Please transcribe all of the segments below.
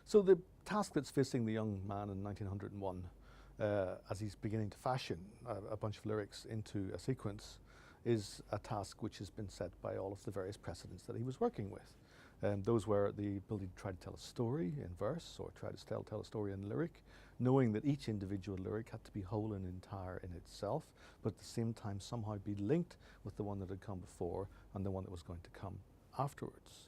So the task that's facing the young man in 1901, as he's beginning to fashion a bunch of lyrics into a sequence, is a task which has been set by all of the various precedents that he was working with. Those were the ability to try to tell a story in verse, or try to tell a story in lyric, knowing that each individual lyric had to be whole and entire in itself, but at the same time somehow be linked with the one that had come before and the one that was going to come afterwards.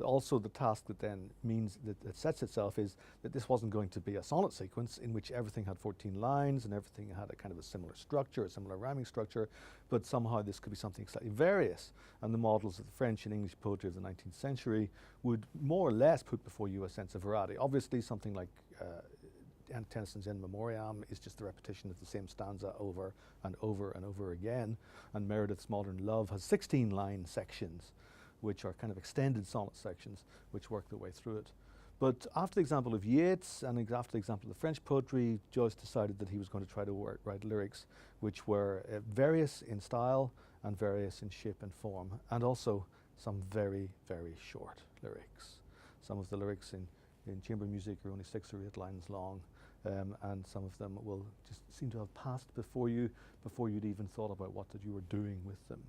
Also, the task that then means that sets itself is that this wasn't going to be a sonnet sequence in which everything had 14 lines and everything had a kind of a similar structure, a similar rhyming structure, but somehow this could be something slightly various. And the models of the French and English poetry of the 19th century would more or less put before you a sense of variety. Obviously, something like Tennyson's In Memoriam is just the repetition of the same stanza over and over and over again, and Meredith's Modern Love has 16-line sections, which are kind of extended sonnet sections, which work their way through it. But after the example of Yeats and after the example of the French poetry, Joyce decided that he was going to try to write lyrics which were various in style and various in shape and form, and also some very, very short lyrics. Some of the lyrics in chamber music are only 6 or 8 lines long, and some of them will just seem to have passed before you'd even thought about what that you were doing with them.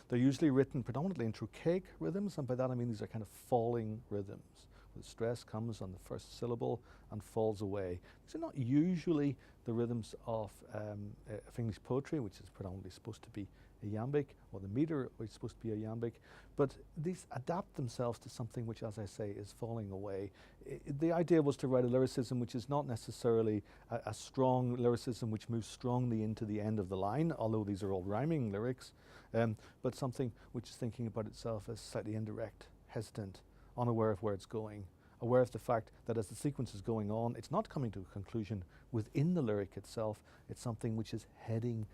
They're usually written predominantly in trochaic rhythms, and by that I mean these are kind of falling rhythms, where the stress comes on the first syllable and falls away. These are not usually the rhythms of English poetry, which is predominantly supposed to be iambic, or the meter is supposed to be iambic, but these adapt themselves to something which, as I say, is falling away. The idea was to write a lyricism which is not necessarily a strong lyricism which moves strongly into the end of the line, although these are all rhyming lyrics, but something which is thinking about itself as slightly indirect, hesitant, unaware of where it's going, aware of the fact that as the sequence is going on, it's not coming to a conclusion within the lyric itself, it's something which is heading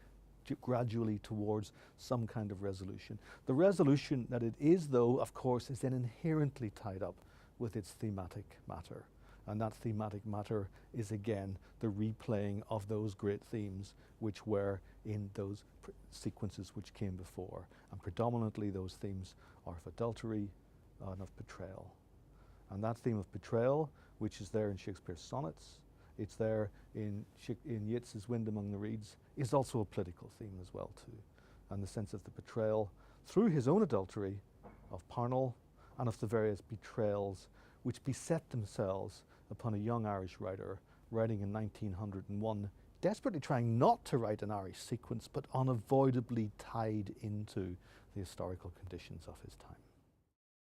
gradually towards some kind of resolution. The resolution that it is, though, of course, is then inherently tied up with its thematic matter. And that thematic matter is again the replaying of those great themes which were in those sequences which came before. And predominantly those themes are of adultery and of betrayal. And that theme of betrayal, which is there in Shakespeare's sonnets, it's there in Yeats's Wind Among the Reeds, is also a political theme as well too. And the sense of the betrayal through his own adultery of Parnell and of the various betrayals which beset themselves upon a young Irish writer writing in 1901, desperately trying not to write an Irish sequence, but unavoidably tied into the historical conditions of his time.